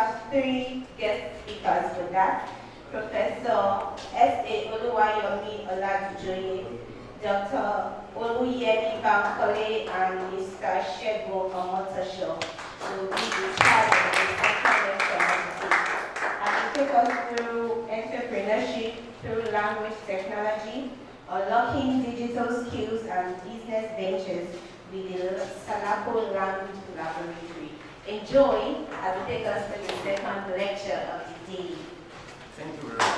have three guest speakers for that. Professor S.A. Oluwayomi Oladujoye, Dr. Oluyemi Bankole, and Mr. Shegun Omotosho will be the part of the second lecture of the day. And to take us through entrepreneurship through language technology, unlocking digital skills and business ventures with the SANAKO Language Laboratory. Enjoy as we take us through the second lecture of the day. Thank you very much.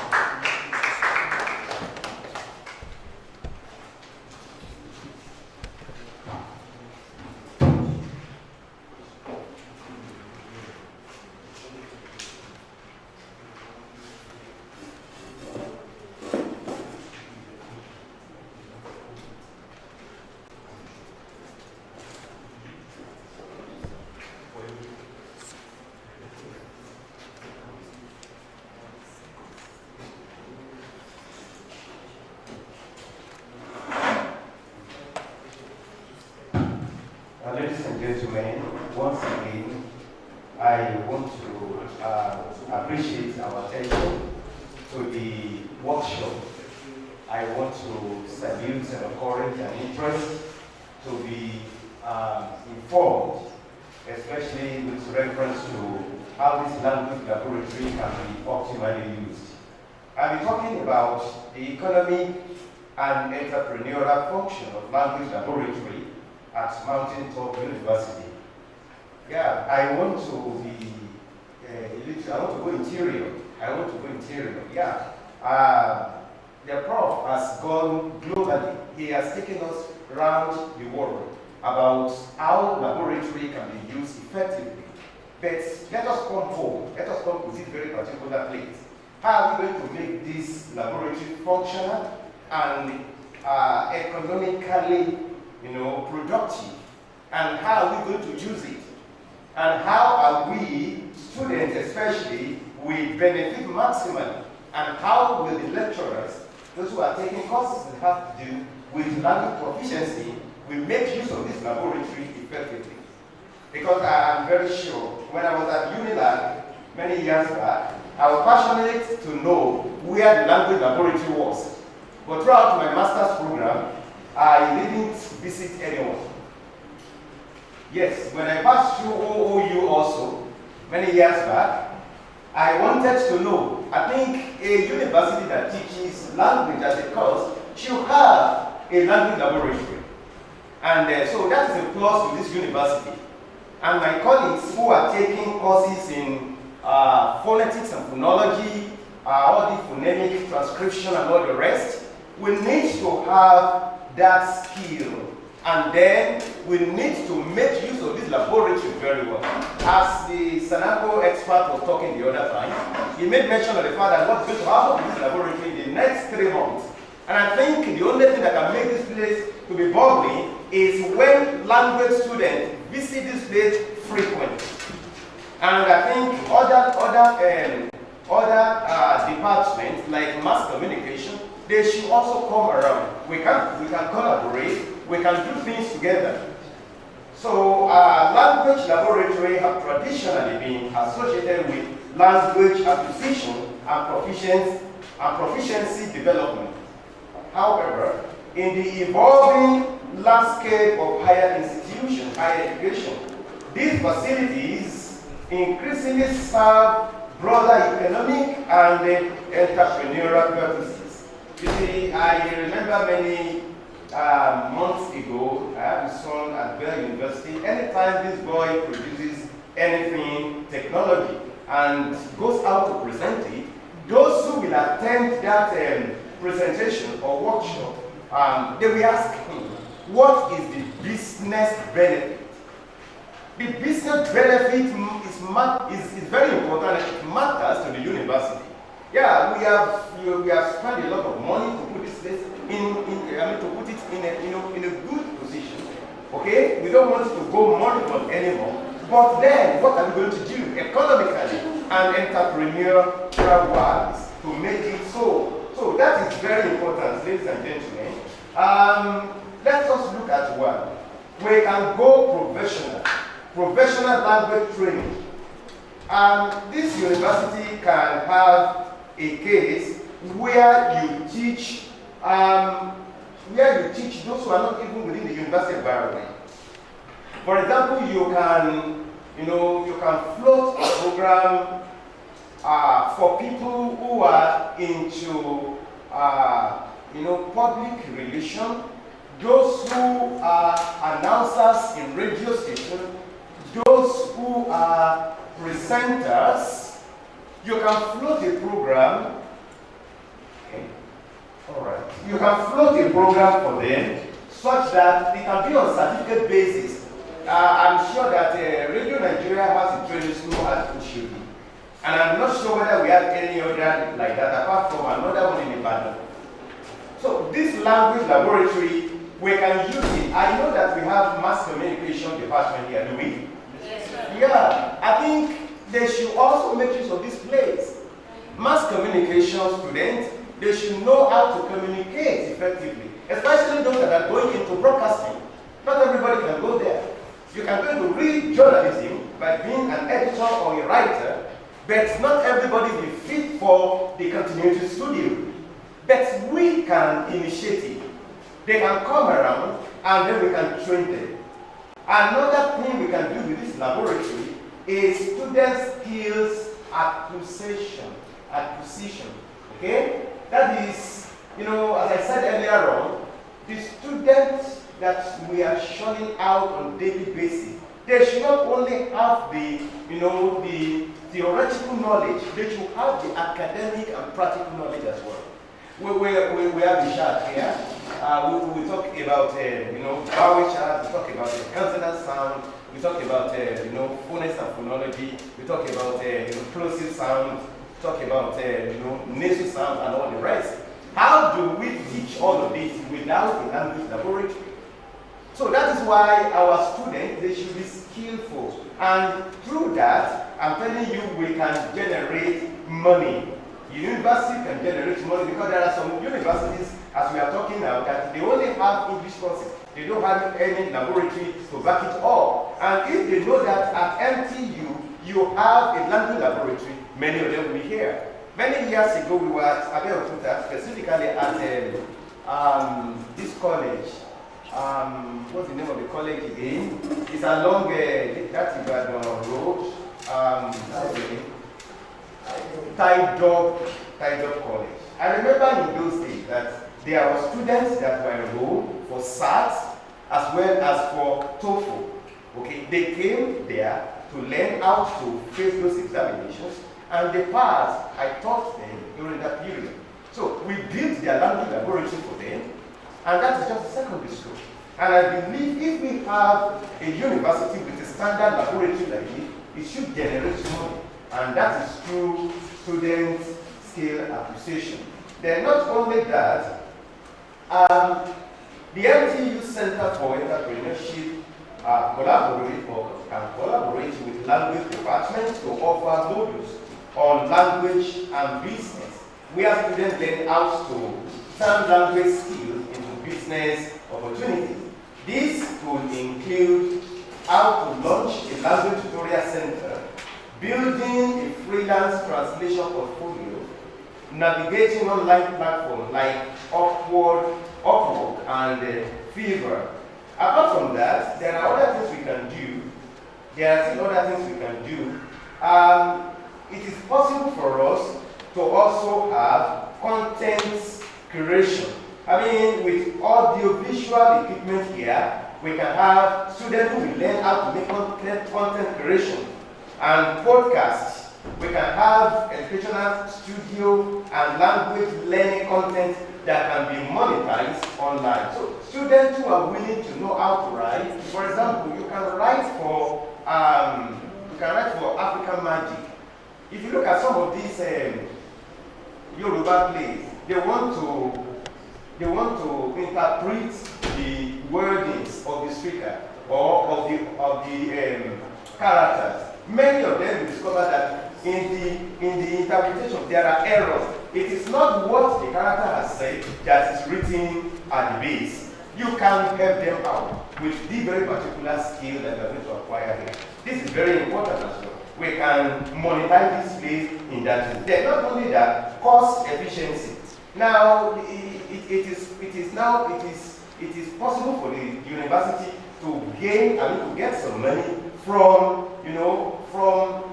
Ladies and gentlemen, once again, I want to appreciate our attention to the workshop. I want to salute and encourage and interest to be informed, especially with reference to how this language laboratory can be optimally used. I'll be talking about the economic and entrepreneurial function of language laboratory at Mountain Top University. Yeah, I want to be I want to go interior. Yeah. The prof has gone globally. He has taken us around the world about how laboratory can be used effectively. But let us come home. Let us come to this very particular place. How are we going to make this laboratory functional and economically productive, and how are we going to use it, and how are we, students especially, will benefit maximally, and how will the lecturers, those who are taking courses that have to do with language proficiency, will make use of this laboratory effectively. Because I am very sure, when I was at UNILAG many years back, I was passionate to know where the language laboratory was. But throughout my master's program, I didn't visit anyone. Yes, when I passed through OOU also, many years back, I wanted to know, I think a university that teaches language as a course should have a language laboratory. And so that is a plus to this university. And my colleagues who are taking courses in phonetics and phonology, all the phonemic transcription and all the rest, will need to have that skill, and then we need to make use of this laboratory very well. As the SANAKO expert was talking the other time, he made mention of the fact that what's going to happen in this laboratory in the next 3 months. And I think the only thing that can make this place to be bubbling is when language students visit this place frequently. And I think other departments like mass communication, they should also come around. We can collaborate, we can do things together. So language laboratory have traditionally been associated with language acquisition and proficiency development. However, in the evolving landscape of higher institutions, higher education, these facilities increasingly serve broader economic and entrepreneurial purposes. You see, I remember many months ago, I have a son at Bell University. Anytime this boy produces anything technology and goes out to present it, those who will attend that presentation or workshop, they will ask him, what is the business benefit? The business benefit is very important. It matters to the university. Yeah, we have spent a lot of money to put this place to put it in a good position. Okay, we don't want to go money anymore. But then, what are we going to do economically and entrepreneurial wise to make it so? So that is very important, ladies and gentlemen. Let us look at one. We can go professional language training. This university can have a case where you teach those who are not even within the university environment. For example, you can float a program for people who are into public relations, those who are announcers in radio stations, those who are presenters. You can float a program. Okay. All right. You can float a program for them such that it can be on certificate basis. I'm sure that Radio Nigeria has a training school as it should be. And I'm not sure whether we have any other like that apart from another one in Ibadan. So this language laboratory, we can use it. I know that we have mass communication department here, do we? Yes, sir. Yeah, I think they should also make use of this place. Mass communication students, they should know how to communicate effectively, especially those that are going into broadcasting. Not everybody can go there. You can go into read journalism by being an editor or a writer, but not everybody will fit for the continuity studio. But we can initiate it. They can come around and then we can train them. Another thing we can do with this laboratory is student skills acquisition. Okay? That is, as I said earlier on, the students that we are shunning out on a daily basis, they should not only have the theoretical knowledge, they should have the academic and practical knowledge as well. We have the chart here. We talk about, vowel chart, we talk about the consonant sound, we talk about, phonics and phonology, we talk about, plosive sound, we talk about, nasal sound and all the rest. How do we teach all of this without a language laboratory? So that is why our students, they should be skillful. And through that, I'm telling you, we can generate money. University can generate money because there are some universities, as we are talking now, that they only have English courses. They don't have any laboratory to back it up. And if they know that at MTU, you have a language laboratory, many of them will be here. Many years ago, we were at Abeokuta, specifically at this college. What's the name of the college again? It's along that Ibadan road. Tidop College. I remember in those days that there were students that were enrolled for SAT as well as for TOEFL. Okay, they came there to learn how to face those examinations, and they passed. I taught them during that period. So we built their language laboratory for them, and that is just a secondary school. And I believe if we have a university with a standard laboratory like this, it should generate money. And that is through student skill acquisition. Then not only that, the MTU Center for Entrepreneurship can collaborate with language departments to offer modules on language and business, where students learn how to turn language skills into business opportunities. This could include how to launch a language tutorial center, building a freelance translation portfolio, navigating online platforms like Upwork and Fiverr. Apart from that, there are other things we can do. It is possible for us to also have content creation. I mean, with audio-visual equipment here, we can have students who will learn how to make content creation and podcasts. We can have educational studio and language learning content that can be monetized online. So students who are willing to know how to write, for example, you can write for African Magic. If you look at some of these Yoruba plays, they want to interpret the wordings of the speaker or of the characters. Many of them will discover that in the interpretation there are errors. It is not what the character has said that is written at the base. You can help them out with the very particular skill that you are going to acquire here. This is very important as well. we can monetize this place in that way. Then not only that, cost efficiency. Now it is possible for the university to gain, to get some money from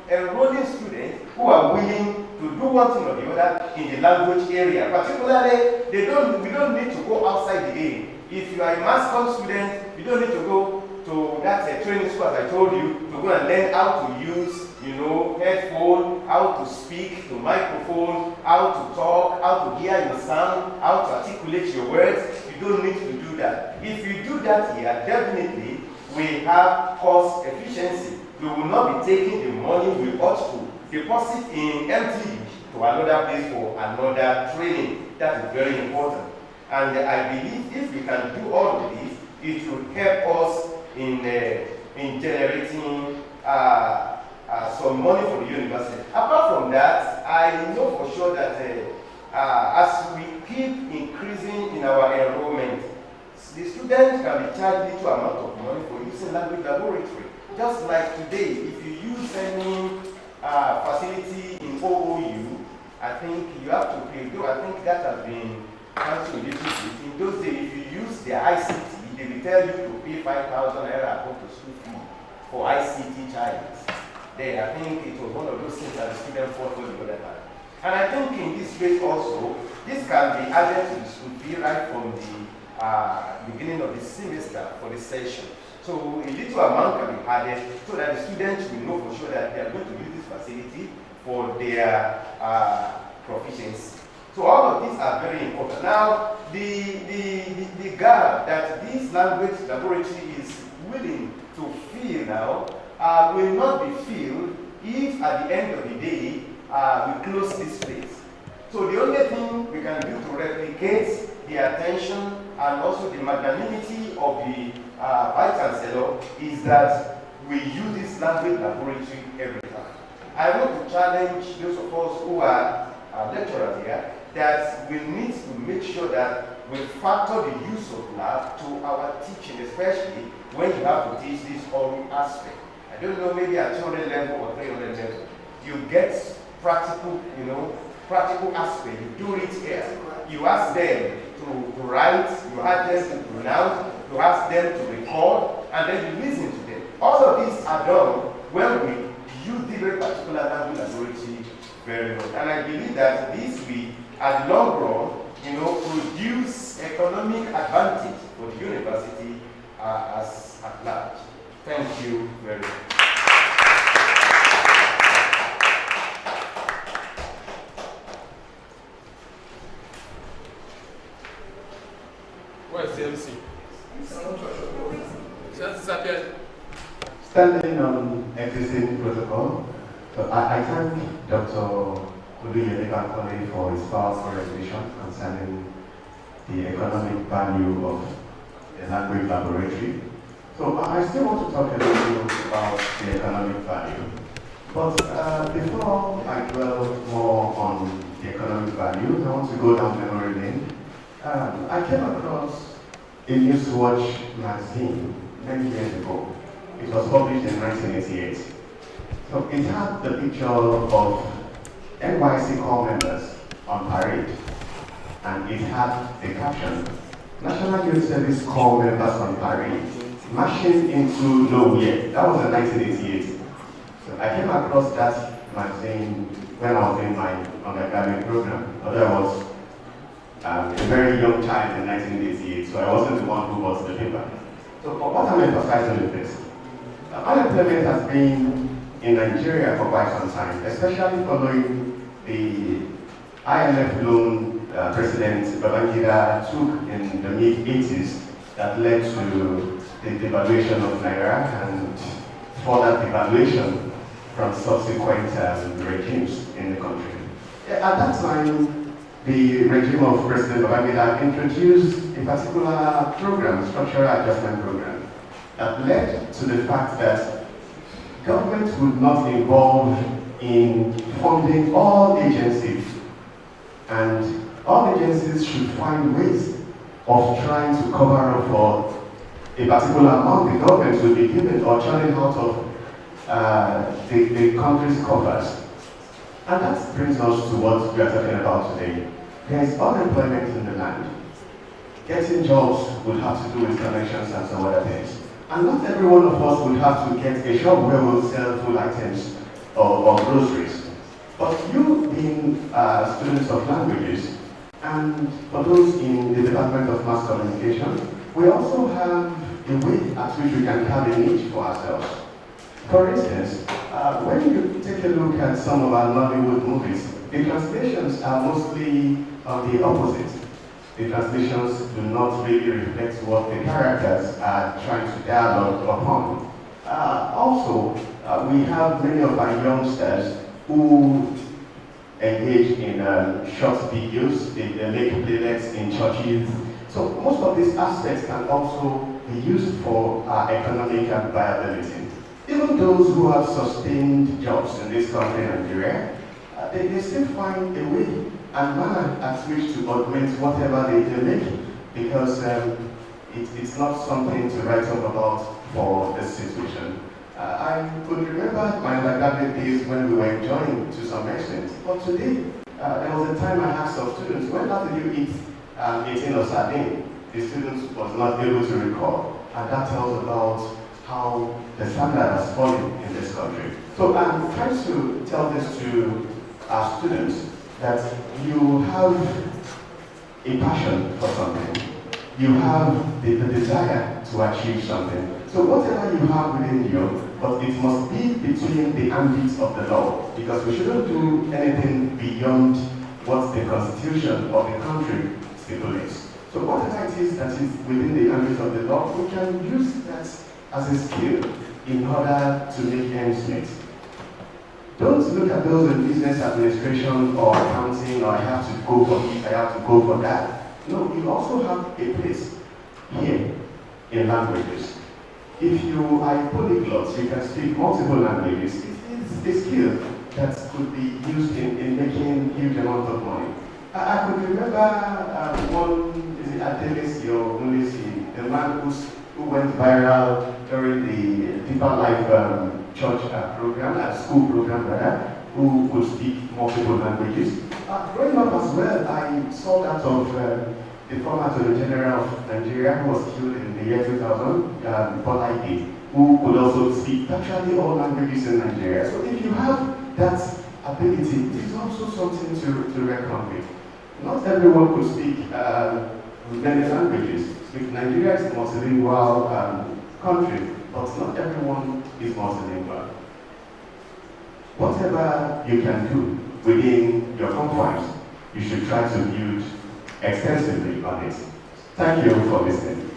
enrolling students who are willing to do one thing or the other in the language area. Particularly, we don't need to go outside the area. If you are a mass comm student, you don't need to go to that training school, as I told you, to go and learn how to use, headphone, how to speak to microphone, how to talk, how to hear your sound, how to articulate your words. You don't need to do that. If you do that here, definitely we have cost efficiency. We will not be taking the money we ought to deposit in MTU to another place for another training. That is very important. And I believe if we can do all of this, it will help us in generating some money for the university. Apart from that, I know for sure that as we keep increasing in our enrollment, the students can be charged little amount of money for using language laboratory. Just like today, if you use any facility in OOU, I think you have to pay. Though I think that has been cancelled a little bit. In those days, if you use the ICT, they will tell you to pay 5,000 naira according to school fee for ICT charges. There, I think it was one of those things that the student fought for the other time. And I think in this way also, this can be added to the school fee right from the beginning of the semester for the session. So a little amount can be added so that the students will know for sure that they are going to use this facility for their proficiency. So all of these are very important. Now, the gap that this language laboratory is willing to fill now will not be filled if at the end of the day we close this place. So the only thing we can do to replicate the attention and also the magnanimity of the Vice Chancellor is that we use this language laboratory every time. I want to challenge those of us who are lecturers here that we need to make sure that we factor the use of lab to our teaching, especially when you have to teach this oral aspect. I don't know, maybe at 200 level or 300 level, you get practical, practical aspect. You do it here. You ask them to write, you ask them to pronounce, you ask them to record, and then you listen to them. All of these are done when we use the very particular language laboratory very well. And I believe that this will, at the long run, produce economic advantage for the university as at large. Thank you very much. Where's the MC? Just disappeared. Standing on existing protocol, so I thank Dr. Oluyedebankole for his powerful explanation concerning the economic value of the language laboratory. So I still want to talk a little about the economic value. But before I dwell more on the economic value, I want to go down memory lane. I came across a Newswatch magazine many years ago. It was published in 1988. So it had the picture of NYC corps members on parade, and it had the caption, National Youth Service corps members on parade, marching into nowhere. That was in 1988. So I came across that magazine when I was in my undergraduate program, although I was a very young child in 1988, so I wasn't the one who bought the paper. So what I'm emphasizing is this. Unemployment has been in Nigeria for quite some time, especially following the IMF loan President Babangida took in the mid-80s that led to the devaluation of Naira and further devaluation from subsequent regimes in the country. At that time, the regime of President Babangida introduced a particular program, structural adjustment program, that led to the fact that government would not involve in funding all agencies, and all agencies should find ways of trying to cover up for a particular amount the government will be given or churning out of the countries covers. And that brings us to what we are talking about today. There is unemployment in the land. Getting jobs would have to do with connections and some other things. And not every one of us would have to get a shop where we'll sell food items or groceries. But you being students of languages, and for those in the Department of Mass Communication, we also have a way at which we can have a niche for ourselves. For instance, when you take a look at some of our Nollywood movies, the translations are mostly on the opposite. The translations do not really reflect what the characters are trying to dialogue upon. Also, we have many of our youngsters who engage in short videos, they make playlets in churches. So most of these aspects can also be used for economic and viability. Even those who have sustained jobs in this country, Nigeria, they still find a way and manner at which to augment whatever they make, because it's not something to write home about for this situation. I could remember my undergraduate days when we were enjoying to some extent, but today there was a time I asked some students, when how did you eat 18 or sardine? The students was not able to recall, and that tells about how the standard has fallen in this country. So I'm trying to tell this to our students, that you have a passion for something, you have the desire to achieve something. So whatever you have within you, but it must be between the ambit of the law, because we shouldn't do anything beyond what the constitution of the country stipulates. So whatever it is that is within the ambit of the law, we can use that as a skill in order to make ends meet. Don't look at those in business administration or accounting, or I have to go for this, I have to go for that. No, you also have a place here in languages. If you are a polyglot, you can speak multiple languages. It is a skill that could be used in making huge amount of money. I could remember one, is it Adelis or Mulisi, the man who went viral during the Deeper Life church program, school program rather, who could speak multiple languages. Growing up as well, I saw that of the former Attorney General of Nigeria, who was killed in the year 2000, Bola Ige, who could also speak virtually all languages in Nigeria. So if you have that ability, it is also something to reckon with. Not everyone could speak many languages. Nigeria is a multilingual country, but not everyone is multilingual. Whatever you can do within your confines, you should try to build extensively on it. Thank you for listening.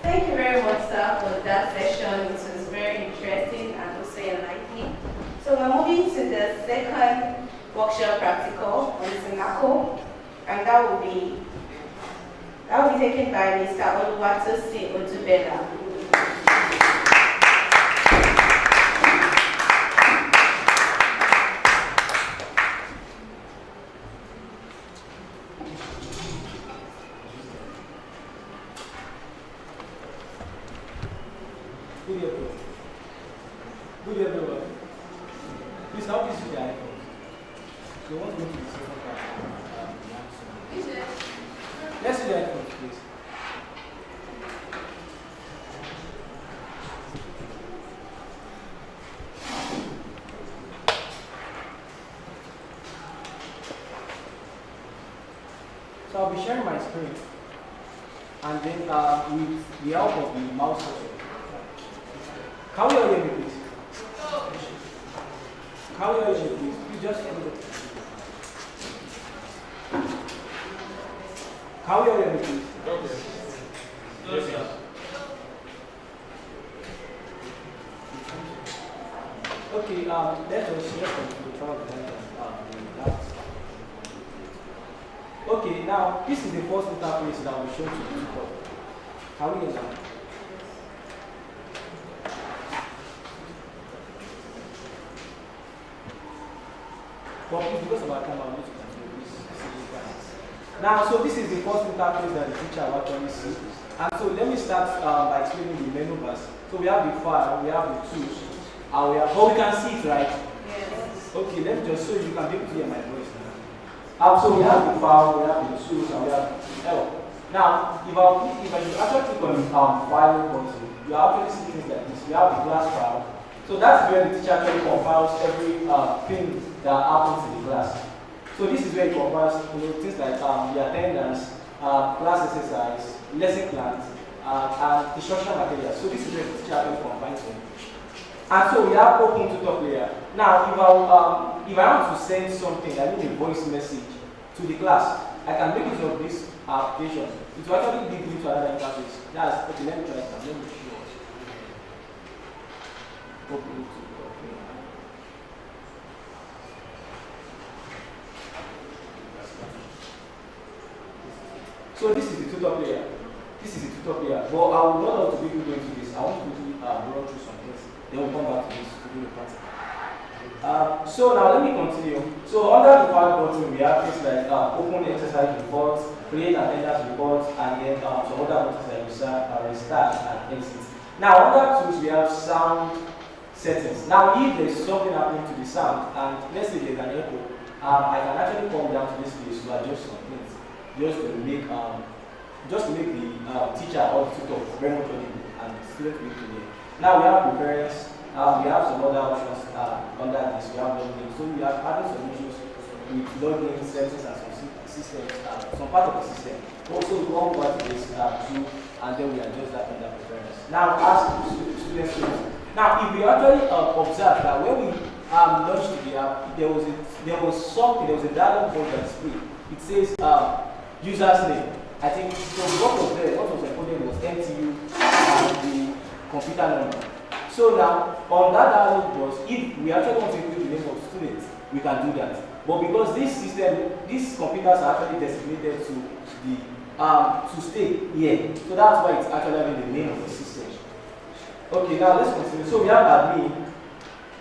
Thank you very much, sir, for that session. It was very interesting and also enlightening. So we're moving to the second workshop practical on SANAKO, and that will be taken by Mr. Oluwatosin Odubela. Good everyone. Please help us with the iPhone. So what's going to be the second part? Let's see the iPhone, please. So I'll be sharing my screen, and then with the help of the mouse cursor. Can we all hear me, please? Can we all hear me, please? You just hear me. Can we all hear me, please? Yes, sir. Okay, let us share from the Okay, now this is the first interface that we show to the people. Can we hear that? But please, because of our time, I'm going to continue this. Now, so this is the first interface that the teacher will actually see. And so let me start by explaining the menu bars. So we have the file, we have the tools, and we have, but we can see it, right? Yes. Okay, let me just so you can be able to hear my voice now. So we have the file, we have the tools, and we have the help. Now, if you actually click on the file button, you actually see things like this. We have the class file. So that's where the teacher actually compiles every thing that happens in the class. So this is where it compiles things like the attendance, class exercise, lesson plans, and instructional materials. So this is where the teacher actually combines them. And so we have open tutor player. Now, if I want to send something, I mean a voice message to the class, I can make use of this application. It will actually lead me to another interface. That's okay. Let me try it now. Let me show you. Open tutor player. So this is the tutor player. This is the tutor player. But I would not want to be able to go into this. I want to quickly run through some things. Then we'll come back to this to do the practice. So now let me continue. So under the file button, we have things like open exercise reports, create attendance reports, and then some other buttons like restart and exit. Now under tools, we have sound settings. Now if there's something happening to the sound, and let's say there's an echo, I can actually come down to this place to adjust some things, just to make the teacher or the tutor very much audible and the student will be clear. Now we have preference. We have some other options under this. We have login. So we are having some issues with login settings and some systems, some part of the system. Also, we come over to this tool, and then we adjust that under preference. Now, as students. Now, if we actually observe that when we launched the app, there was a dialog box that displayed. It says user's name. I think so. What was encoded was MTU and the computer number. So now, on that dialog box, if we actually want to include the name of students, we can do that. But because this system, these computers are actually designated to the to stay here, so that's why it's actually having the name of the system. Okay, now let's continue. So we have admin.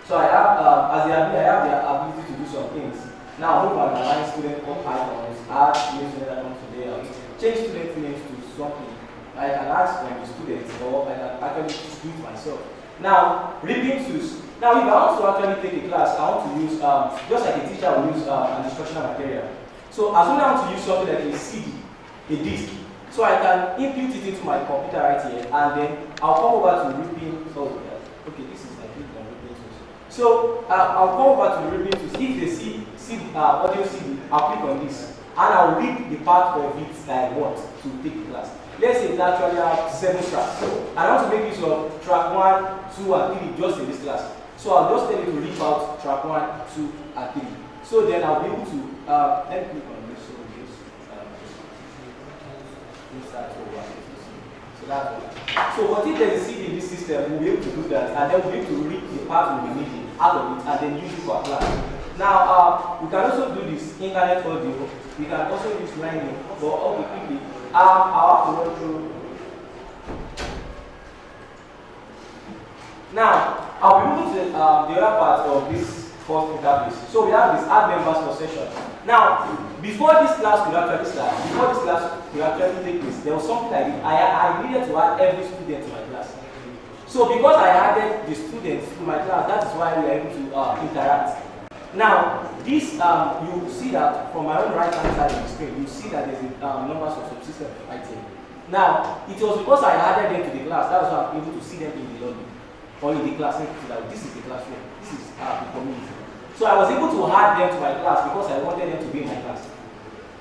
So I have as the admin, I have the ability to do some things. Now move and align student icons, add new student icons to layout, change student names to something. I can ask from the students, or I can actually do it myself. Now, ripping tools. Now, if I want to actually take a class, I want to use, just like a teacher will use an instructional material. So, as soon as I want to use something like a CD, a disk, so I can input it into my computer right here, and then I'll come over to ripping. Okay, this is like ripping tools. So, I'll come over to ripping tools. If they see audio CD, I'll click on this, and I'll read the part of it that I want to take the class. Let's say it actually have 7 tracks, and I want to make use of track 1, 2, and 3 just in this class. So I'll just tell you to rip out track 1, 2, and 3. So then I'll be able to let me click on this. So that's all. So what if there's a CD in this system, we'll be able to do that, and then we'll be able to read the part we'll be needing out of it, and then use it for a class. Now we can also do this internet audio. We can also use lining, but okay, quickly. I'll have to run through. Now, I'll be moving to the other part of this first interface. So we have this add members for session. Now, before this class could actually start, before this class could actually take place, there was something like this. I needed to add every student to my class. So because I added the students to my class, that is why we are able to interact. Now, this, you see that from my own right hand side of the screen, you see that there's numbers of subsystem item. Now, it was because I added them to the class, that was why I'm able to see them in the lobby, or in the class. Like, this is the classroom, this is the community. So I was able to add them to my class because I wanted them to be in my class.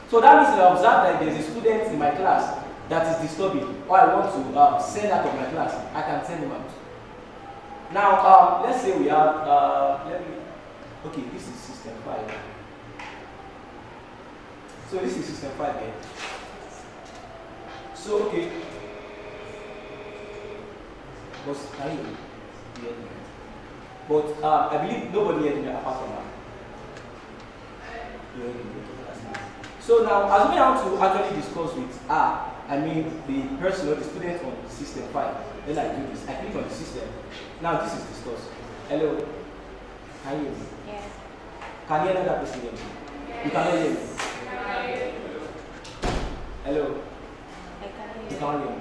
So that means if I observe that there's a student in my class that is disturbing, or I want to send out of my class, I can send them out. Now, let's say we have, okay, this is system 5. So this is system 5 here. So, okay. But I believe nobody here apart from her. So now, assuming I want to actually discuss with I mean the person or the student on system 5, then I do this. I click on the system. Now this is discuss. Hello. Can you hear me? Yes. Can you hear another person here? You can hear me. Hello? You can't hear me.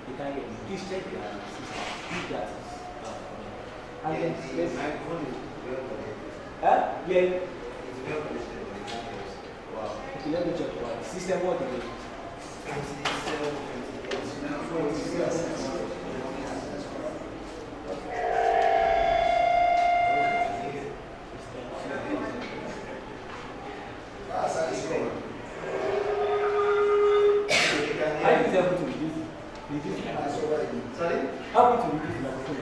You can't hear me. Please check the system. If that is. And then, let's. Huh? Yeah. Wow. Okay, let me check one. System what again? I think it's able to reduce it. Sorry? Help me to reduce the microphone.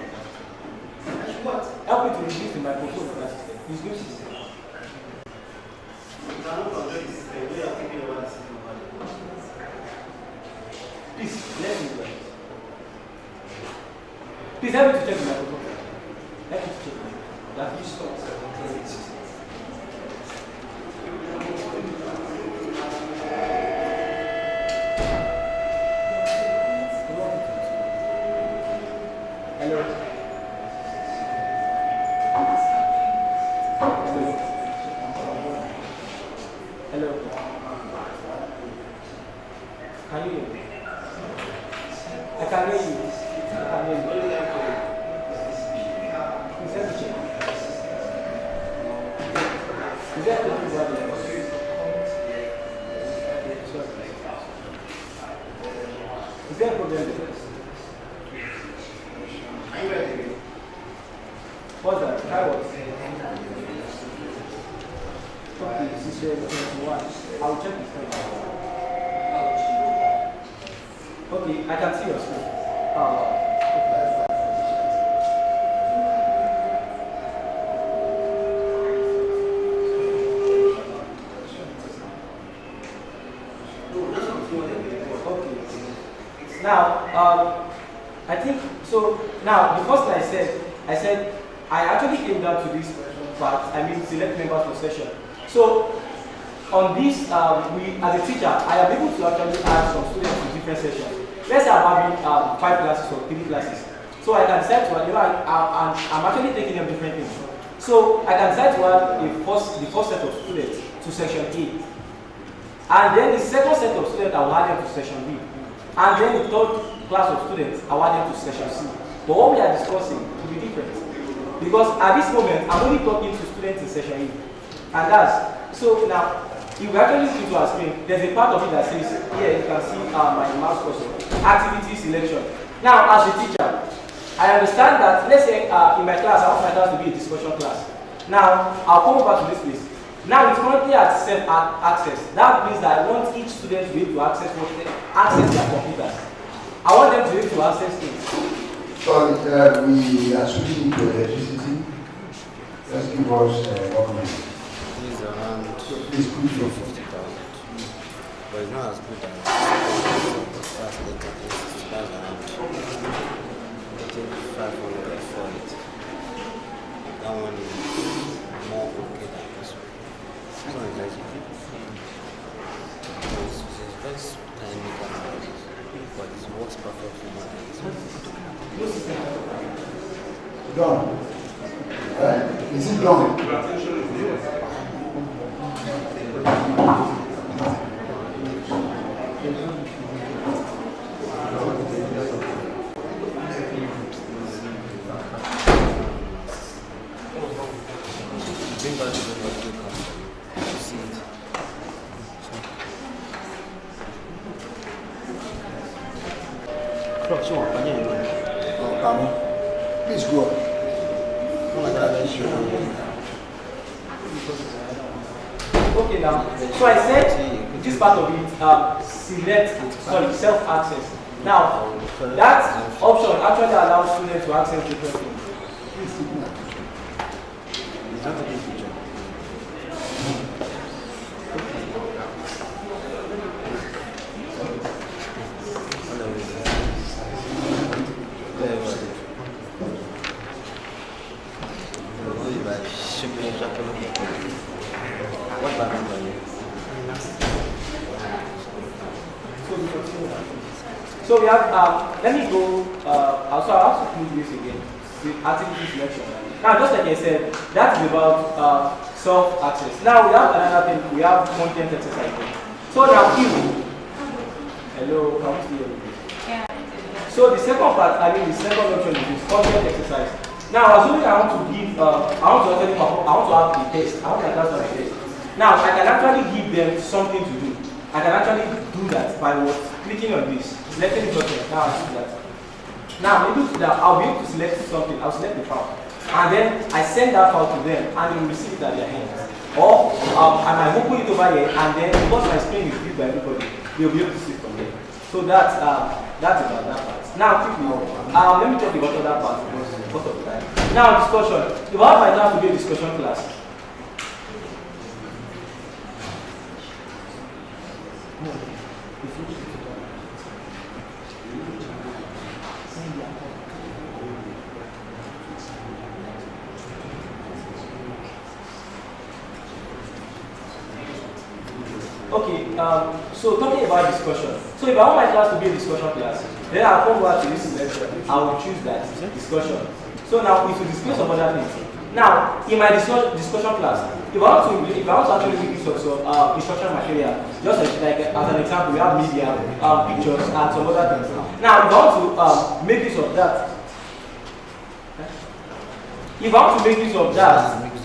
What? Help me to reduce the microphone of that system. It's good system. You cannot control the system. We are thinking about the system. Please, let me do it. Please help me to check the microphone. Help me to check the microphone. That is stop. Hello. Hello. Can you hear me? I can hear you. I can hear you. Please help me check. Is there a problem about it? Is there a problem with this? Are you ready? What's that? Try what? Okay, this is 21. I'll check the screen. Okay, I can see your screen. Okay. Now, I think so. Now, the first thing I said, I actually came down to this part. I mean, select members for session. So, on this, we as a teacher, I am able to actually add some students to different sessions. Let's say I'm having 5 classes or 3 classes. So I can decide to, I'm actually taking them different things. So I can decide to add the first set of students to section A. And then the second set of students, I will add them to section B. And then the third class of students, I will add them to section C. But what we are discussing will be different. Because at this moment, I'm only talking to students in section E. And that's, so now, if we actually look into our screen, there's a part of it that says, here you can see my mouse cursor, activity selection. Now, as a teacher, I understand that, let's say in my class, I want my class to be a discussion class. Now, I'll come over to this place. Now, it's currently at self-access. That means that I want each student to be able to access their computers. I want them to be able to access things. Sorry, we are switching to electricity. Let's give us 1 minute. It's around Please put your 50,000. But it's not as good as that's around 500 for it. That one is more okay than this one. This one is very good. It's very tiny camera, but it works perfectly more than this one. done. Right? Is it done? Bring back the camera. You see it. Please go on. Okay, now, so I said this part of it, self-access. Now, that option actually allows students to access different things. It's not a big picture. So we have, let me go, also I have to include this again, the activity selection. Now, just like I said, that is about self-access. Now, we have another thing, we have content exercise. So now, hello, can we see you? Yeah. So the second part, the second option is content exercise. Now, assuming I want to give, I want to have the test, I want to answer the test. Now, I can actually give them something to do. I can actually do that by what? Clicking on this, selecting the button. Now I see that. Now, I'll be able to select something. I'll select the file. And then I send that file to them and they will receive it at their hands. Or I might open it over here and then because my screen is viewed by everybody, they'll be able to see it from there. So that's about that part. Now quickly, let me talk about that part because of the time. Now discussion. If I might have to be a discussion class. Okay, so talking about discussion. So if I want my class to be a discussion class, then I'll come back to this lecture. I will choose that discussion. So now it will display some other things. Now, in my discussion class, if I want to actually make use of some instructional material, just like as an example, we have media, pictures, and some other things. Now, if I want to make use of that,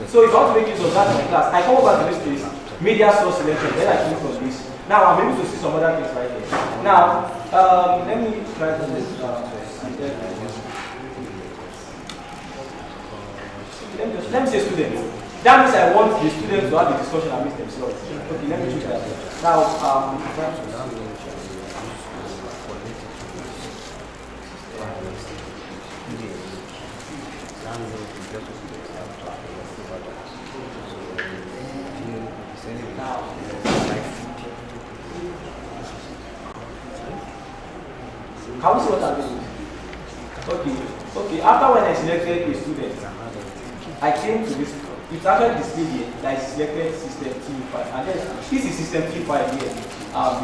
so if I want to make use of that in the class, I come over to this place. Media source selection, then I click on this. Now I'm able to see some other things right here. Now, let me try to this. Let me say students. That means I want the students to have a discussion amidst themselves. Okay, let me choose that. Now, how is what I'm doing? Okay. After when I selected a student, I came to this. It's actually displayed here that I selected system T5, and then this is system T5 here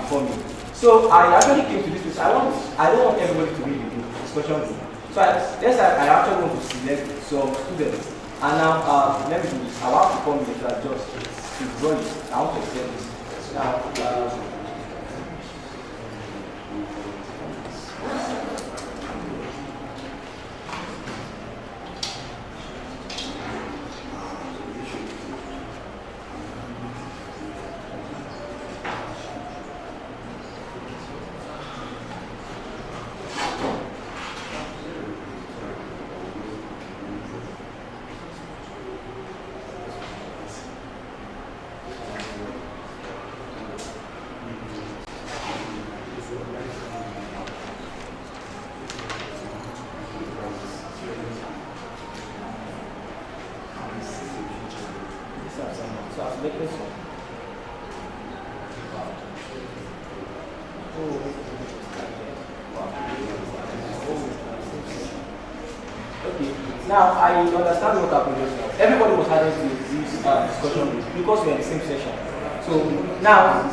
before me. So I actually came to this place. I don't want everybody to read the discussion room. So I actually want to select some students. And now let me do this. I want to come here to adjust to draw it. I want to extend this. Now Now, I understand what happened just now. Everybody was having this discussion because we're in the same session. So, now,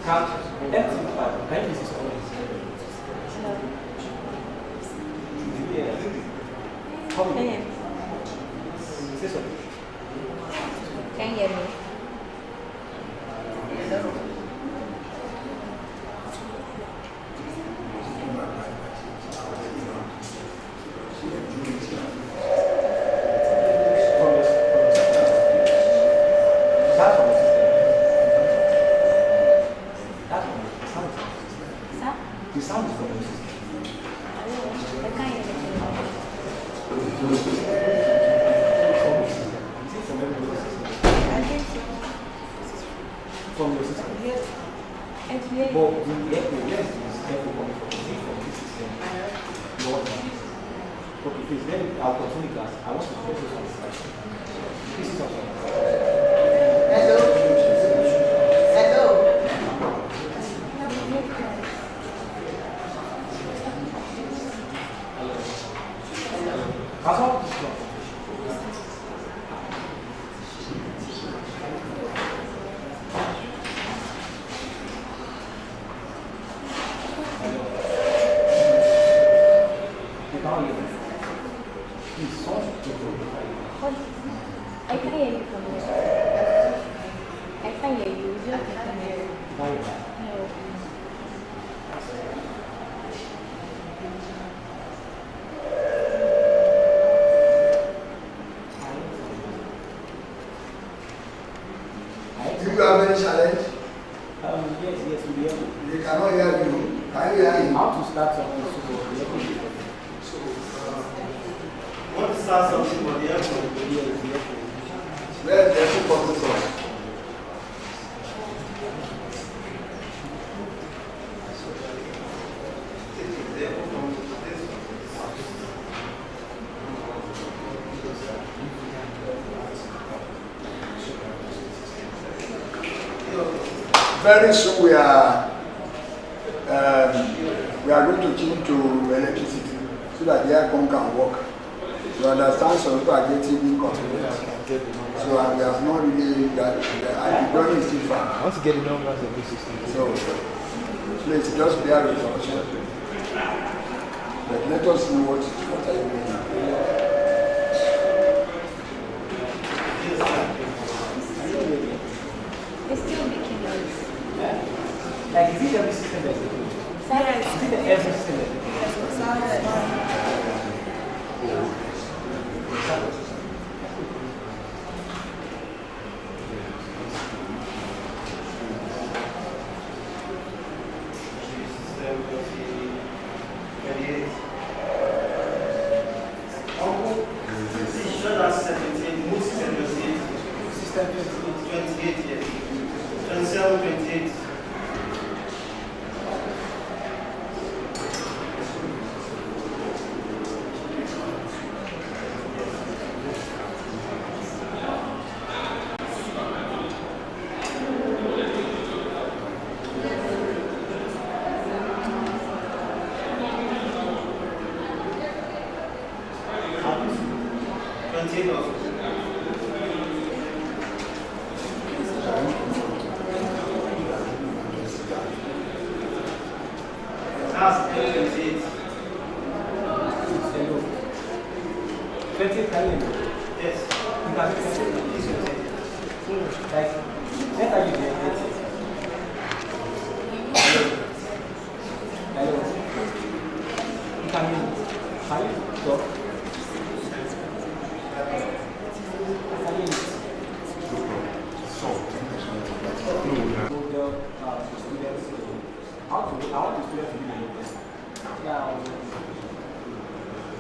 can you please explain? Yeah. Come in. Say something. Can you hear me? Hello. I can't hear you from here. I can't hear you. Just I can't hear you. No. Do you have any challenge? Yes, we have. They cannot hear you. Can you hear him? How to start something so Want to start something for the airport? Let the two buttons on. Very soon we are going to change to electricity so that the aircon can work. You understand, some people are getting inconvenience. So we have not really got the burning is still far. I want to get the numbers of this system. So please just bear with us. But let us see what are you doing. It's still making noise. Like, is it every system that's doing? Yes. Is it every system that's doing?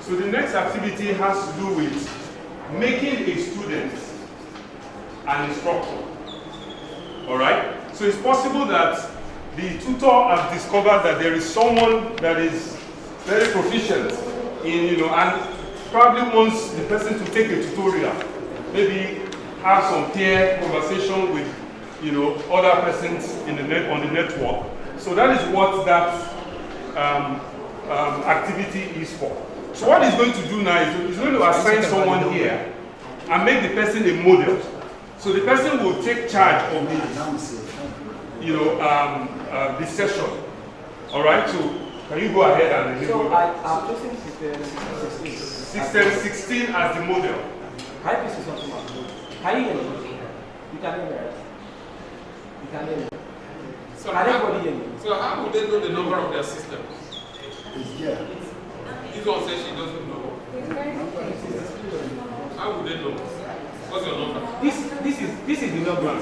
So the next activity has to do with making a student an instructor. Alright? So it's possible that the tutor has discovered that there is someone that is very proficient in, and probably wants the person to take a tutorial. Maybe have some peer conversation with, other persons in the on the network. So that is what that activity is for. So what he's going to do now is he's going to assign someone here and make the person a model. So the person will take charge of the session. All right. So can you go ahead and so I've chosen system 16 as the model. Hi, this is something else. Can you hear me? You can hear me, right? You can hear me. So can everybody hear me? So how would they know the number of their system? It's here. This one says she doesn't know. How would they know? What's your number? This is the number. 1,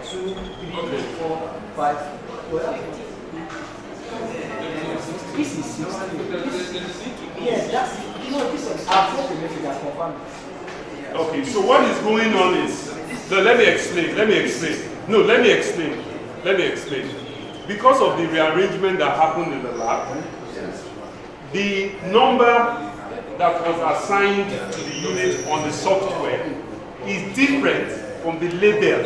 2, 3, 4, 5. This is 16. Yes, that's this is I've sent a message I confirmed. Okay, so what is going on is let me explain. No, let me explain. Because of the rearrangement that happened in the lab, the number that was assigned to the unit on the software is different from the label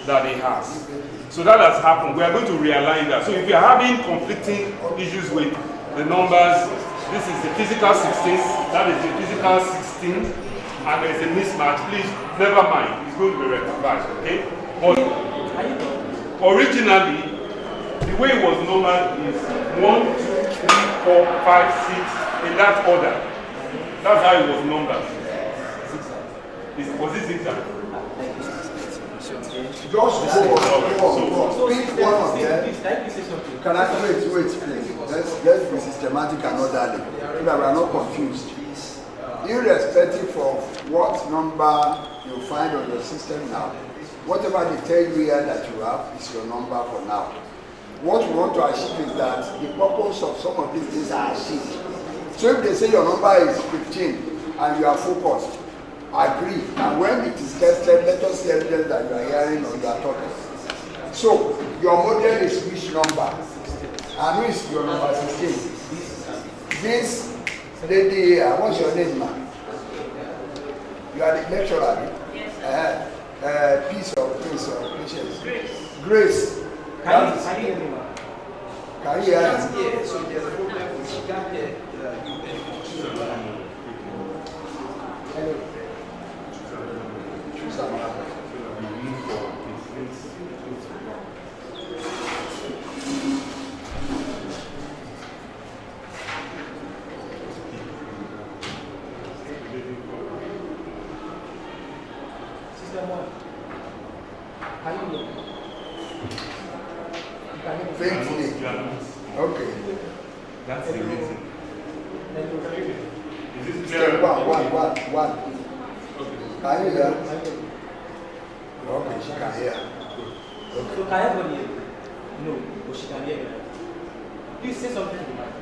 that it has. So that has happened. We are going to realign that. So if you are having conflicting issues with the numbers, this is the physical 16, that is the physical 16, and there is a mismatch, please, never mind. It's going to be rectified, okay? But originally, the way it was normal is 1, 2, 3, 4, 5, 6 in that order. That's how it was numbered. Was it zigzag? Just go on. So Pick one of them. please, can you say something? Can I wait, please? Let's be systematic and orderly, so that we are not confused. Irrespective of what number you find on your system now, whatever they tell you here that you have is your number for now. What we want to achieve is that the purpose of some of these things are achieved. So if they say your number is 15 and you are focused, agree. And when it is tested, let us see evidence that you are hearing or you are talking. So your model is which number? And which is your number 16? This lady here, what's your name, man? You are the lecturer. Yes. Peace or patience? Grace. Can you hear me, man? Can you hear me? Yeah, so there's a problem with she can't hear Hello. Choose another. System 1. Can you hear me? Faintly. Okay. That's the reason. Is it Step clear? one. Okay. Can you hear? Okay, she can hear. So can everybody hear me? No, but she can hear me. Please say something to the mic.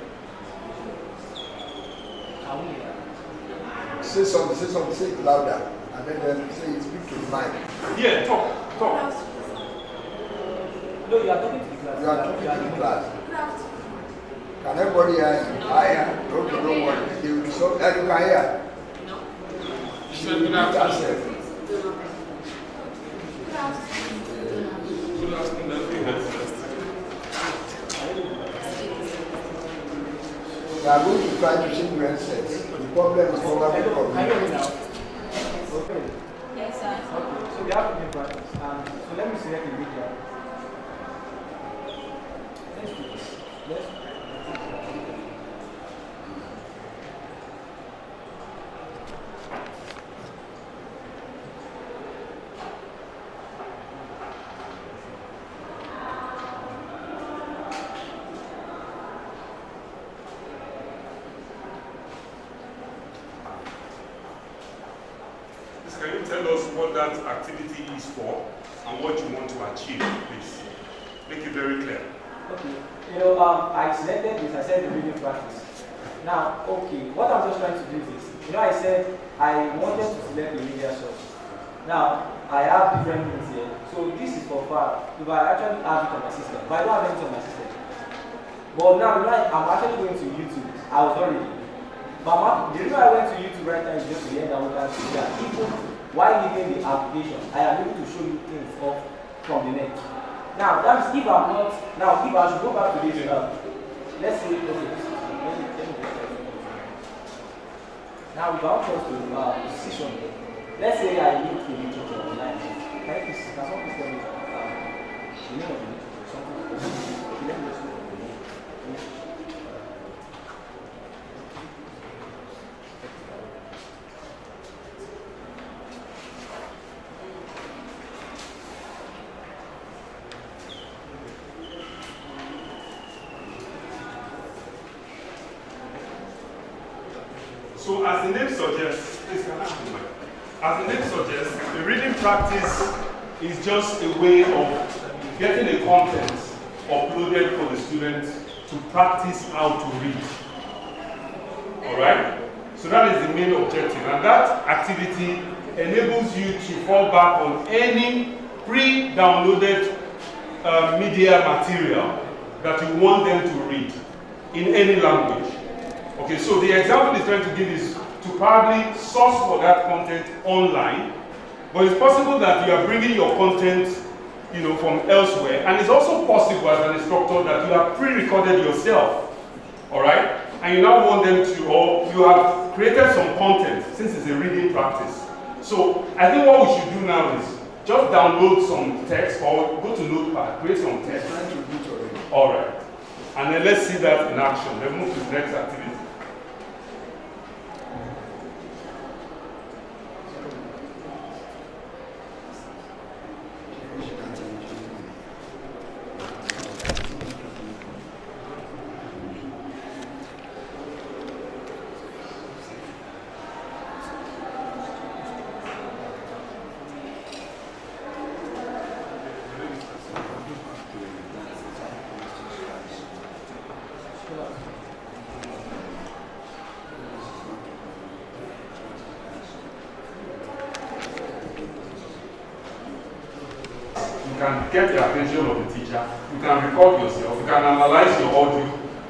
Can we hear? Say something, say it louder. And then say it, speak to the mic. Yeah, talk. No, you are talking to the class. You are talking to the class. Can everybody hear you? I hear. Okay, don't worry. They will be so. You can hear. No. She will repeat herself. We are going to try to change your headsets. The problem is probably Can you hear me from now? Okay. Yes, sir. Okay. So we have to make practice. So let me select the video. Let's do this. Can you tell us what that activity is for and what you want to achieve, please? Make it very clear. Okay. I selected this. I said the reading practice. Now, okay, what I'm just trying to do is this. I said I wanted to select the media source. Now, I have different things here. So this is for far. If I actually have it on my system, but I don't have anything on my system. But now, I'm actually going to YouTube. I was already. But the reason I went to YouTube right now is just to hear that we can see that even while leaving the application, I am able to show you things off from the net. Now, that means if I'm not, now if I should go back to this, let's say, okay, now if I want us to see something, let's say I look the literature online. Can someone please tell me the name of the literature? Something. Let me just look at the name. So as the name suggests, please can I have the mic? As the name suggests, the reading practice is just a way of getting the content uploaded for the students to practice how to read. Alright? So that is the main objective. And that activity enables you to fall back on any pre-downloaded media material that you want them to read in any language. Okay, so the example he's trying to give is to probably source for that content online, but it's possible that you are bringing your content, from elsewhere, and it's also possible as an instructor that you have pre-recorded yourself, all right, and you now want them to, or you have created some content since it's a reading practice. So I think what we should do now is just download some text or go to Notepad, create some text. All right, and then let's see that in action. Then move to the next activity. can get the attention of the teacher, you can record yourself, you can analyze your audio,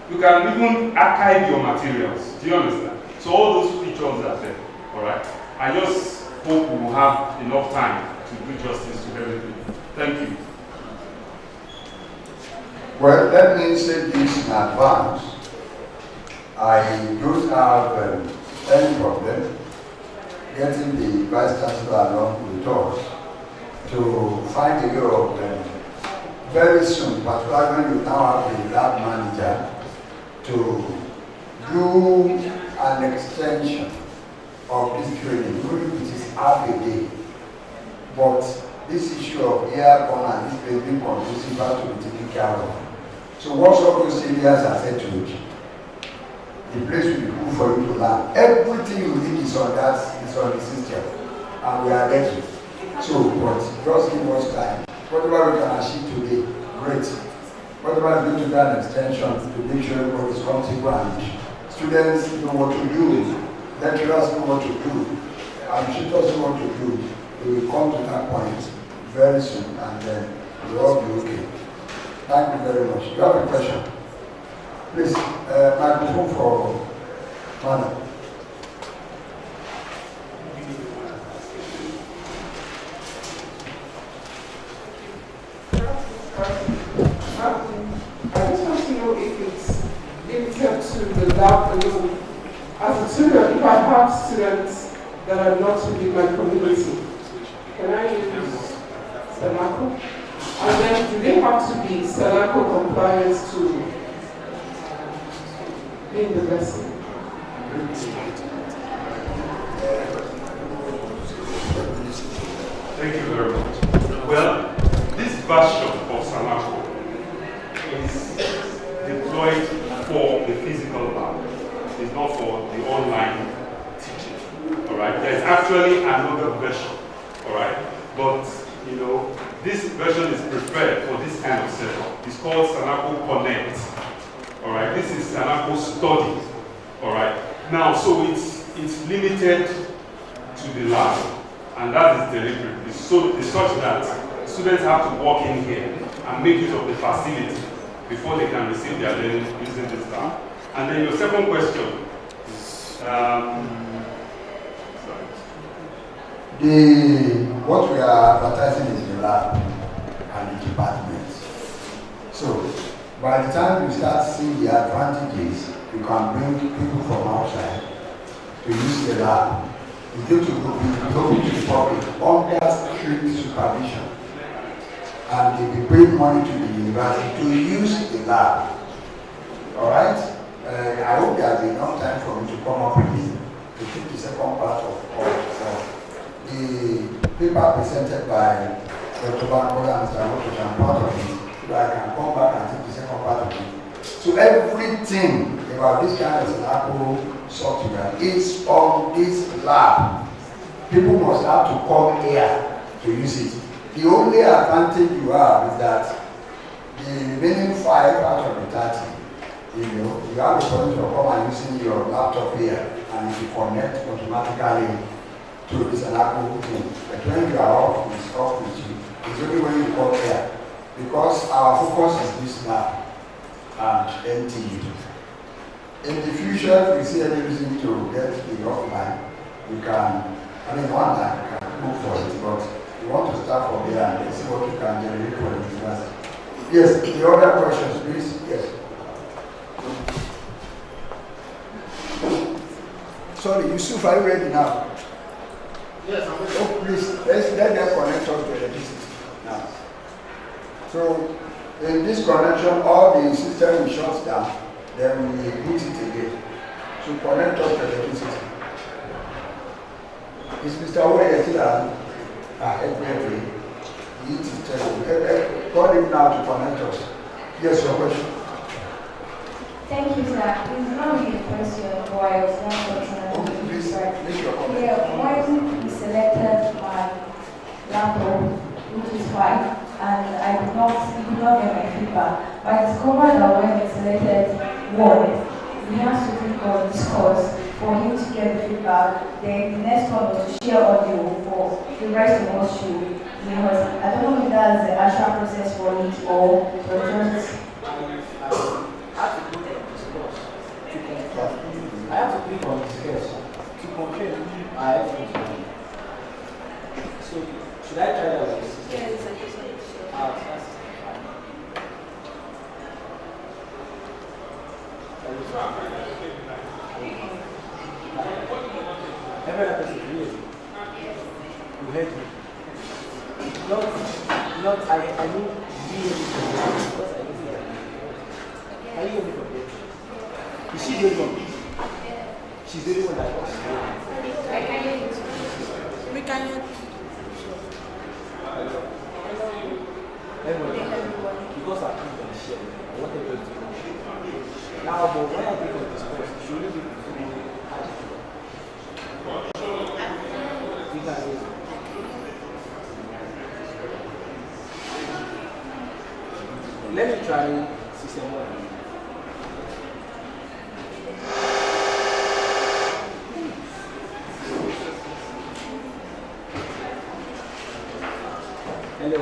you can even archive your materials. Do you understand? So all those features are there. Alright? I just hope we will have enough time to do justice to everything. Thank you. Well, let me say this in advance. I don't have any problem getting the Vice Chancellor along with us to find a way of very soon, particularly when you now have the lab manager, to do an extension of this training, even if it is half a day. But this issue of airborne and this building conducive has to be taken care of. So once all those areas are set to it, the place will be good for you to learn. Everything you need is on that, is on the system. And we are ready. So, but just give us time. Whatever we can achieve today, great. Whatever is going to be an extension to make sure everybody is comfortable and students know what to do, lecturers know what to do, administrators know what to do. We will come to that point very soon and then we'll all be okay. Thank you very much. You have a question? Please, microphone for Madam. I just want to know if it's limited to the lab alone. As a student, if I have students that are not within my community, can I use SANAKO? And then do they have to be SANAKO compliant to be in the lesson? Thank you very much. Well, this version of SANAKO is deployed for the physical lab. It's not for the online teaching. Alright? There's actually another version. Alright? But you know, this version is preferred for this kind of setup. It's called SANAKO Connect. Alright? This is SANAKO Study. Alright? Now, so it's limited to the lab. And that is deliberate. It's such that students have to walk in here and make use of the facility before they can receive their learning using this lab. And then your second question. What we are advertising is the lab and the departments. So by the time you start seeing the advantages, you can bring people from outside to use the lab. You go to the public under strict supervision, and they will pay money to the university to use the lab. All right? I hope there will be enough time for me to come up with this, to take the second part of the paper presented by Dr. Bankola and Mr. Moto, I'm part of it, so I can come back and take the second part of it. So everything about this kind of SANAKO software is on this lab. People must have to come here to use it. The only advantage you have is that the remaining 5 out of the 30, you have the opportunity to come and using your laptop here and you connect automatically to the SANAKO thing. But when you are off, it's off with you. It's only when you come here. Because our focus is this lab and MTU. In the future, if we see any reason to get the offline, we can, online, we can move for it, but we want to start from there and see what we can generate for the university. Yes, the other questions, please. Yes. Sorry, Yusuf, are you ready now? Yes, I'm ready. Oh, please, let them connect us to electricity now. So, in this connection, all the system is shut down. Then we boot it again. So connect us to electricity. Is Mr. Owe still around? Every he is terrible. Call him now to connect us. Yes, your question. Thank you, sir. It's not really a question, but I was not Please, make your comment. Yeah, when we selected my laptop, which is 5, and I did not get my feedback, but I discovered that when we selected 1, we have to click on discuss for him to get the feedback. Then the next one was to share audio for the rest of us to Because I don't know if that's the actual process for it or just. I have to click on discuss to confirm if I have to. So, should I try that with the system? Yes, I just want to show. That's every other person, really? You heard me? Not, I mean, because I didn't hear you. Can you hear me from there? Is she the only one? She's the only one that was. I can hear you. We can hear you. Everyone, because I clicked on share, I want everyone to know. Now, but when I click on this post, it should only be you can hear it. Let me try system 1. Hello.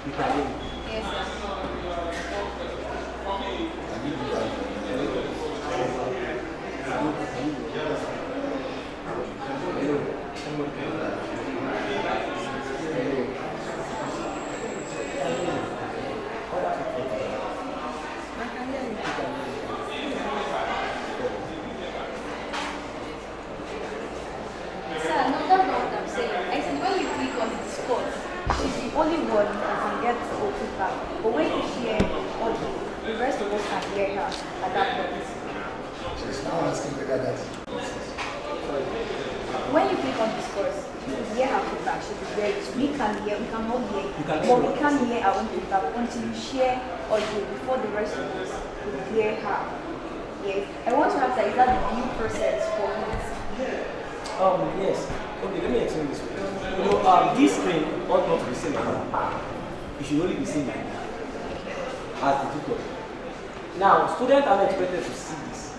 You can hear me? Yes, sir. Only one can get full feedback, but when you share audio, the rest of us can hear her at that point. She's now asking whether that. When you click on discourse, you hear her feedback. She will hear it. We can hear, we cannot hear, but we can hear our own feedback until you share audio before the rest of us will hear her. Yes. I want to ask that, is that the view process for it? Yes. Okay, let me explain this way. You know, this screen ought not to be seen like it should only be seen like as the tutor. Now, students are not expected to see this.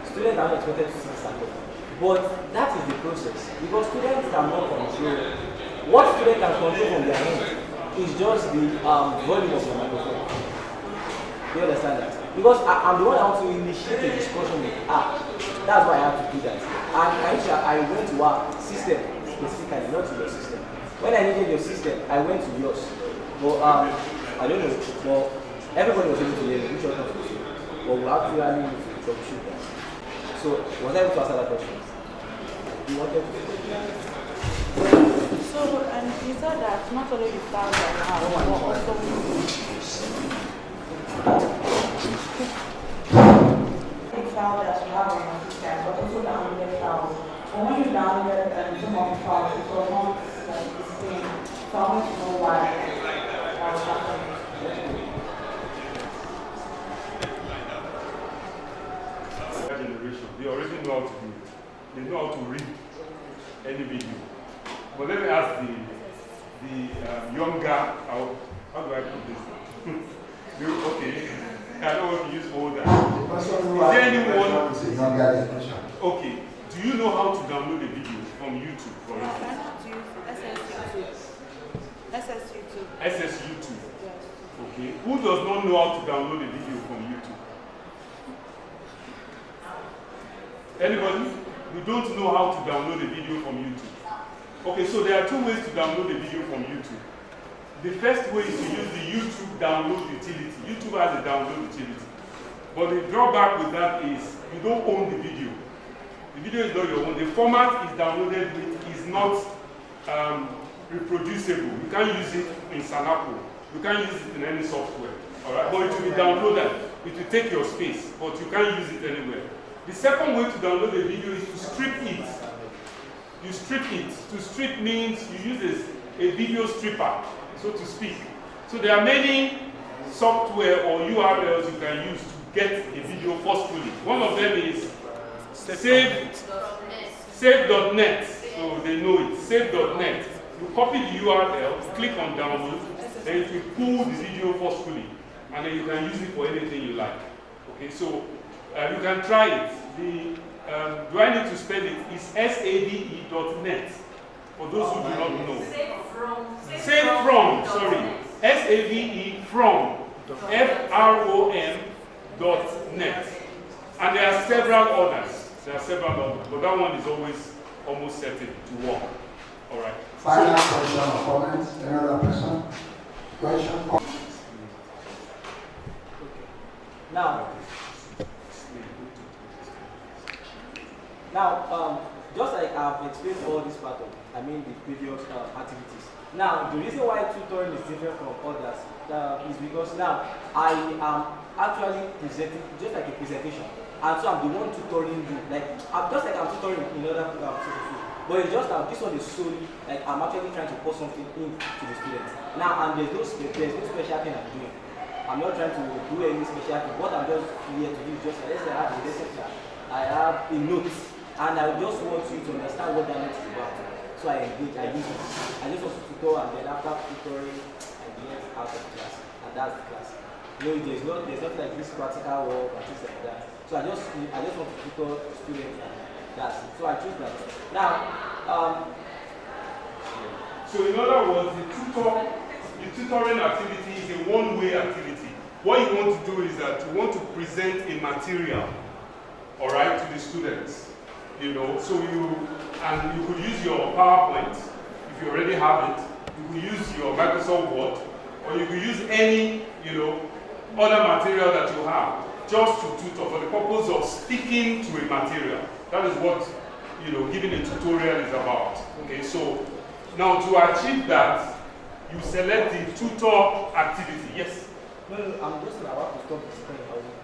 Students are not expected to see this at all. But that is the process. Because students cannot control. What students can control from their end is just the volume of the microphone. You understand that? Because I'm the one that wants to initiate a discussion with her. That's why I have to do that. And Aisha, I went to her system specifically, not to your system. When I needed your system, I went to yours. But I don't know, but everybody was able to hear me, which was not true. But we actually need to troubleshoot that. So, was I able to answer that question? You wanted to? So, and you said that not only the files that you have, but also the file that you have on your system, but also downloaded files. But when you download some of the files, it was not like the same. So I want to know why that was happening. Generation, they already know how to do it. They know how to read any video. But let me ask the younger, how do I put this? Okay, I don't want to use older. Is there anyone? Okay, do you know how to download a video from YouTube, for instance? I have to use SS YouTube. SS YouTube. Yes. Okay. Who does not know how to download a video from YouTube? Anybody? You don't know how to download a video from YouTube. Okay, so there are two ways to download a video from YouTube. The first way is to use the YouTube download utility. YouTube has a download utility. But the drawback with that is you don't own the video. The video is not your own. The format is downloaded with is not reproducible. You can't use it in SANAKO. You can't use it in any software. Alright? But it will be downloaded. It will take your space, but you can't use it anywhere. The second way to download a video is to strip it. You strip it. To strip means you use a video stripper, so to speak. So there are many software or URLs you can use to get a video forcefully. One of them is save.net. So they know it. Save.net. You copy the URL, click on download, then it will pull the video forcefully, and then you can use it for anything you like. Okay, so you can try it. Do I need to spell it? It's save.net. For those who do not know. Save from, sorry. SAVE from FROM.net. And there are several others. But that one is always almost certain to work. All right. Final question or comment? Another person? Question? Now, just like I've explained all this part of, the previous activities. Now, the reason why tutoring is different from others is because now I am actually presenting, just like a presentation, and so I'm the one tutoring you. I'm tutoring in other but it's just that this one is solely, I'm actually trying to put something in to the students. Now, and there's no special thing I'm doing. I'm not trying to do any special thing. What I'm just here to do is just, let's say I have a lesson plan, I have a note, and I just want you to understand what that note is about. So I engage, I use it. I just want to tutor, and then after tutoring, I get out of class, and that's the class. There's nothing like this practical work and things like that. So I just want to tutor students, and that's it. So I choose that. Now, so in other words, the tutoring activity is a one-way activity. What you want to do is that you want to present a material, all right, to the students. So you could use your PowerPoint if you already have it. You could use your Microsoft Word, or you could use any, other material that you have, just to tutor for the purpose of speaking to a material. That is what, giving a tutorial is about. Okay, so now to achieve that, you select the tutor activity. Yes? No, I'm just about to stop this thing.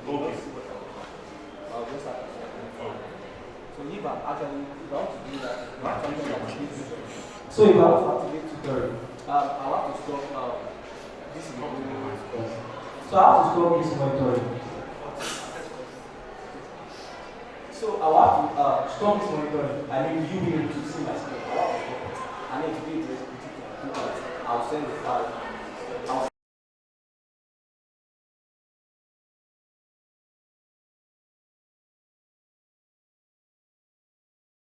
Okay. I'll just have to stop. So if I'm actually, if I want to do that, so if I want to activate tutoring, I have to stop, this is not. So I have to stop this monitoring. So I have to stop this monitoring. You being able to see my screen. I have to stop it. I need to be able to I'll send the file.